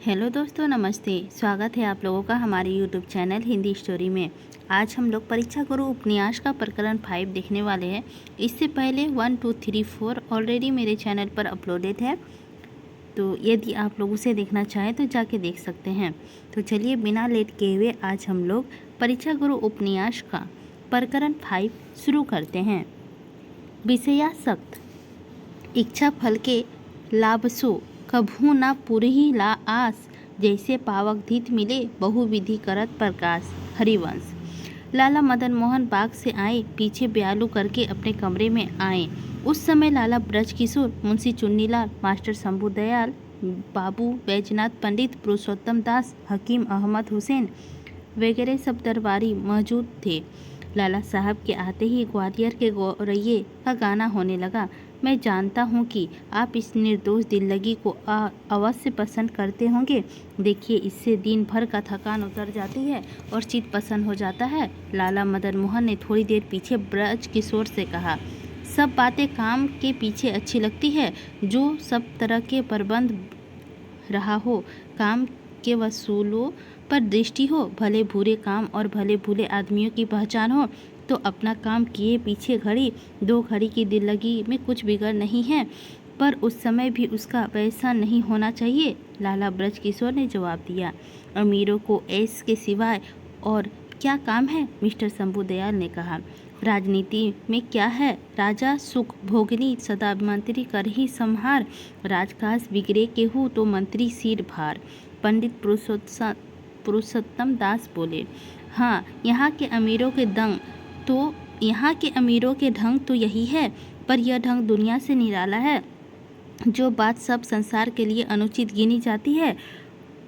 Hello दोस्तों, नमस्ते। स्वागत है आप लोगों का हमारे यूट्यूब चैनल हिंदी स्टोरी में। आज हम लोग परीक्षा गुरु उपन्यास का प्रकरण 5 देखने वाले हैं। इससे पहले 1, 2, 3, 4 ऑलरेडी मेरे चैनल पर अपलोडेड है, तो यदि आप लोग उसे देखना चाहें तो जाके देख सकते हैं। तो चलिए बिना लेट किए हुए आज हम लोग परीक्षा गुरु उपन्यास का प्रकरण 5 शुरू करते हैं। विषयासक्त इच्छा फल के लाभसो कभू न पुरहि ला आस, जैसे पावक धीत मिले बहुविधि करत प्रकाश। हरिवंश। लाला मदन मोहन बाग से आए, पीछे ब्यालू करके अपने कमरे में आए। उस समय लाला ब्रज किशोर, मुंशी चुन्नीलाल, मास्टर शंभू दयाल, बाबू बैजनाथ पंडित, पुरुषोत्तम दास, हकीम अहमद हुसैन वगैरह सब दरबारी मौजूद थे। लाला साहब के आते ही ग्वालियर के गौरैये का गाना होने लगा। मैं जानता हूँ कि आप इस निर्दोष दिल्लगी को अवश्य पसंद करते होंगे। देखिए, इससे दिन भर का थकान उतर जाती है और चित्त पसंद हो जाता है। लाला मदन मोहन ने थोड़ी देर पीछे ब्रज किशोर से कहा, सब बातें काम के पीछे अच्छी लगती है, जो सब तरह के प्रबंध रहा हो, काम के वसूलों पर दृष्टि हो, भले बुरे काम और भले भूले आदमियों की पहचान हो, तो अपना काम किए पीछे घड़ी 2 घड़ी की दिल्लगी में कुछ बिगड़ नहीं है, पर उस समय भी उसका वैसा नहीं होना चाहिए। लाला ब्रज किशोर ने जवाब दिया, अमीरों को ऐश के सिवाय और क्या काम है? मिस्टर शंभू दयाल ने कहा, राजनीति में क्या है? राजा सुख भोगनी, सदा मंत्री कर ही संहार, राजकाज बिगड़े केहू तो मंत्री सिर भार। पंडित पुरुषोत्तम दास बोले, हाँ, यहाँ के अमीरों के ढंग तो यही है, पर यह ढंग दुनिया से निराला है। जो बात सब संसार के लिए अनुचित गिनी जाती है,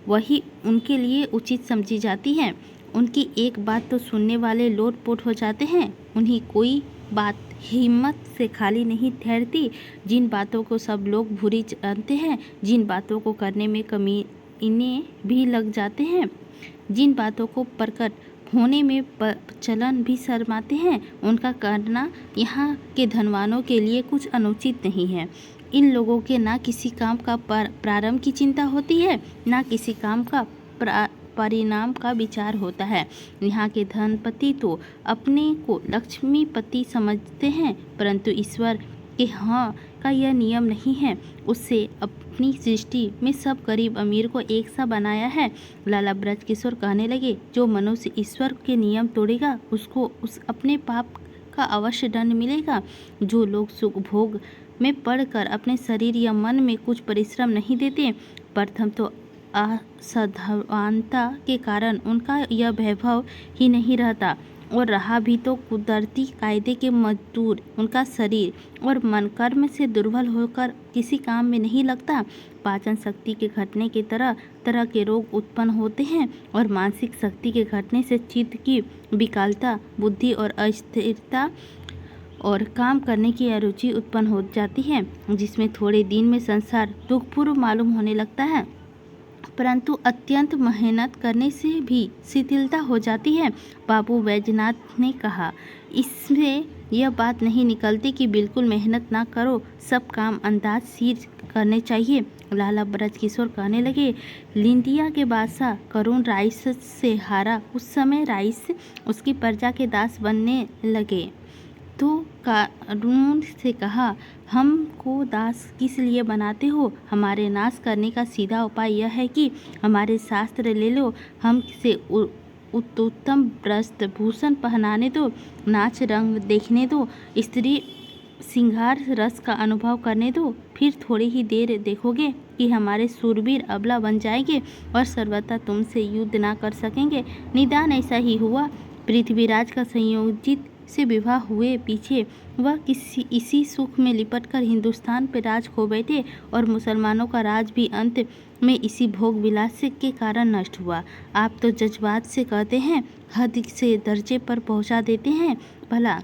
वही उनके लिए उचित समझी जाती है। उनकी एक बात तो सुनने वाले लोटपोट हो जाते हैं। उन्हीं कोई बात हिम्मत से खाली नहीं ठहरती। जिन बातों को सब लोग बुरी जानते हैं, जिन बातों को करने में कमीने भी लग जाते हैं, जिन बातों को प्रकट होने में चलन भी शर्माते हैं, उनका करना यहाँ के धनवानों के लिए कुछ अनुचित नहीं है। इन लोगों के ना किसी काम का प्रारंभ की चिंता होती है, ना किसी काम का परिणाम का विचार होता है। यहाँ के धनपति तो अपने को लक्ष्मीपति समझते हैं, परंतु ईश्वर के हाँ का यह नियम नहीं है। उससे अपनी सृष्टि में सब गरीब अमीर को एक सा बनाया है। लाला ब्रज किशोर कहने लगे, जो मनुष्य ईश्वर के नियम तोड़ेगा, उसको उस अपने पाप का अवश्य दंड मिलेगा। जो लोग सुख भोग में पड़कर अपने शरीर या मन में कुछ परिश्रम नहीं देते, प्रथम तो असावधानता के कारण उनका यह वैभव ही नहीं रहता, और रहा भी तो कुदरती कायदे के मजदूर, उनका शरीर और मन कर्म से दुर्बल होकर किसी काम में नहीं लगता। पाचन शक्ति के घटने के तरह तरह के रोग उत्पन्न होते हैं, और मानसिक शक्ति के घटने से चित्त की विकलता, बुद्धि और अस्थिरता और काम करने की अरुचि उत्पन्न हो जाती है, जिसमें थोड़े दिन में संसार दुखपूर्ण मालूम होने लगता है, परंतु अत्यंत मेहनत करने से भी शिथिलता हो जाती है। बाबू बैजनाथ ने कहा, इसमें यह बात नहीं निकलती कि बिल्कुल मेहनत ना करो, सब काम अंदाज सिर करने चाहिए। लाला ब्रज किशोर कहने लगे, लिंडिया के बादशाह करुण राइस से हारा, उस समय राइस उसकी प्रजा के दास बनने लगे, तो कानून से कहा, हमको दास किस लिए बनाते हो? हमारे नाश करने का सीधा उपाय यह है कि हमारे शास्त्र ले लो, हमसे उत्तम वस्त्र भूषण पहनाने दो, नाच रंग देखने दो, स्त्री श्रृंगार रस का अनुभव करने दो, फिर थोड़ी ही देर देखोगे कि हमारे शूरवीर अबला बन जाएंगे और सर्वथा तुमसे युद्ध ना कर सकेंगे। निदान ऐसा ही हुआ। पृथ्वीराज का संयोजित से विवाह हुए पीछे वह इसी सुख में लिपटकर हिंदुस्तान पर राज खो बैठे, और मुसलमानों का राज भी अंत में इसी भोग विलास के कारण नष्ट हुआ। आप तो जज्बात से कहते हैं, हद से दर्जे पर पहुंचा देते हैं। भला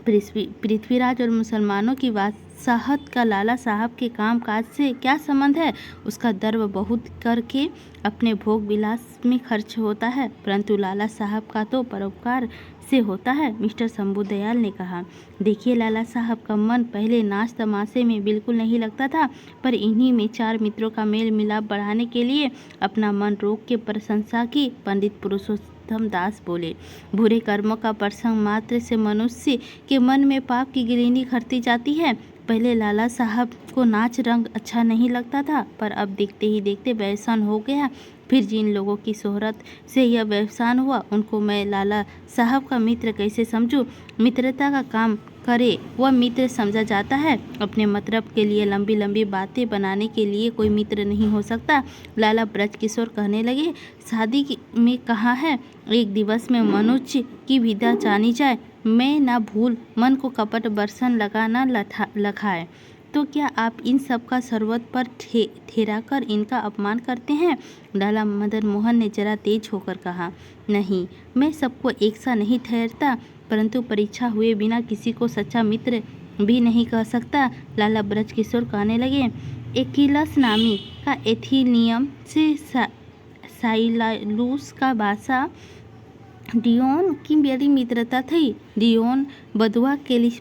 पृथ्वीराज और मुसलमानों की बात साहत का लाला साहब के काम काज से क्या संबंध है। उसका दर्व बहुत करके अपने भोग विलास में खर्च होता है, परंतु लाला साहब का तो परोपकार से होता है। मिस्टर शंभू दयाल ने कहा, देखिए लाला साहब का मन पहले नाच तमाशे में बिल्कुल नहीं लगता था, पर इन्हीं में 4 मित्रों का मेल मिलाप बढ़ाने के लिए अपना मन रोक के प्रशंसा की। पंडित पुरुषोत्तम दास बोले, बुरे कर्मों का प्रसंग मात्र से मनुष्य के मन में पाप की गिरनी खरती जाती है। पहले लाला साहब को नाच रंग अच्छा नहीं लगता था, पर अब देखते ही देखते व्यसन हो गया। फिर जिन लोगों की शोहरत से यह व्यवसान हुआ, उनको मैं लाला साहब का मित्र कैसे समझूं। मित्रता का काम करे वह मित्र समझा जाता है, अपने मतलब के लिए लंबी लंबी बातें बनाने के लिए कोई मित्र नहीं हो सकता। लाला ब्रजकिशोर कहने लगे, शादी में कहा है एक दिवस में मनुष्य की विदा जानी जाए, मैं ना भूल मन को कपट बरसन लगाना लखाए। तो क्या आप इन सब का सर्वत पर ठेरा कर इनका अपमान करते हैं। लाला मदन मोहन ने जरा तेज होकर कहा, नहीं, मैं सबको एक सा नहीं ठहरता, परंतु परीक्षा हुए बिना किसी को सच्चा मित्र भी नहीं कह सकता। लाला ब्रजकिशोर कहने लगे, एकिलस नामी का एथीनियम से साइलालूस का बासा डियोन की बड़ी मित्रता थी। डियोन बदुआ केलिस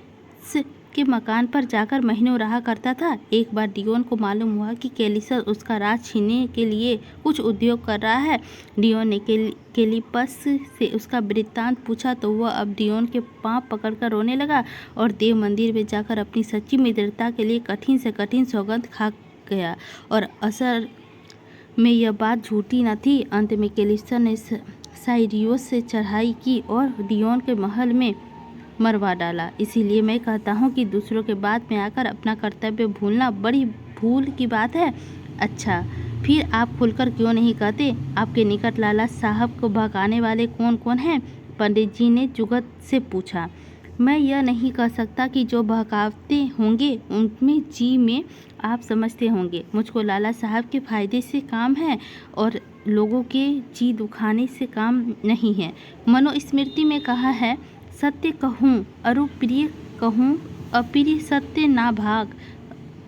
के मकान पर जाकर महीनों रहा करता था। एक बार डियोन को मालूम हुआ कि केलिसस उसका राज छीनने के लिए कुछ उद्योग कर रहा है। डियोन ने केलिपस से उसका वृत्तांत पूछा तो वह अब डियोन के पांव पकड़कर रोने लगा और देव मंदिर में जाकर अपनी सच्ची मित्रता के लिए कठिन से कठिन सौगंध खा गया। और असल में यह बात झूठी न थी। अंत में केलिसस ने साइरियोस से चढ़ाई की और डियोन के महल में मरवा डाला। इसीलिए मैं कहता हूँ कि दूसरों के बाद में आकर अपना कर्तव्य भूलना बड़ी भूल की बात है। अच्छा, फिर आप खुलकर क्यों नहीं कहते, आपके निकट लाला साहब को भगाने वाले कौन कौन हैं। पंडित जी ने जुगत से पूछा। मैं यह नहीं कह सकता कि जो बहकावते होंगे उनमें जी में आप समझते होंगे। मुझको लाला साहब के फायदे से काम है और लोगों के जी दुखाने से काम नहीं है। मनुस्मृति में कहा है, सत्य कहूँ अरु प्रिय कहूँ, अप्रिय सत्य ना भाग,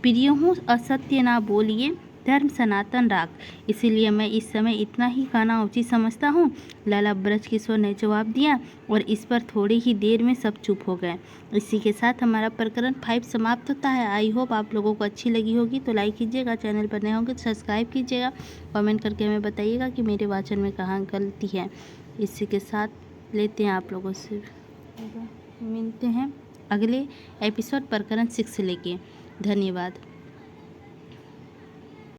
प्रिय हूँ असत्य ना बोलिए, धर्म सनातन राख। इसीलिए मैं इस समय इतना ही कहना उचित समझता हूँ। लाला ब्रजकिशोर ने जवाब दिया और इस पर थोड़ी ही देर में सब चुप हो गए। इसी के साथ हमारा प्रकरण 5 समाप्त होता है। आई होप आप लोगों को अच्छी लगी होगी, तो लाइक कीजिएगा, चैनल पर नए होंगे तो सब्सक्राइब कीजिएगा, कमेंट करके हमें बताइएगा कि मेरे वाचन में कहाँ गलती है। इसी के साथ लेते हैं आप लोगों से मिलते हैं अगले एपिसोड प्रकरण 6 से लेके। धन्यवाद।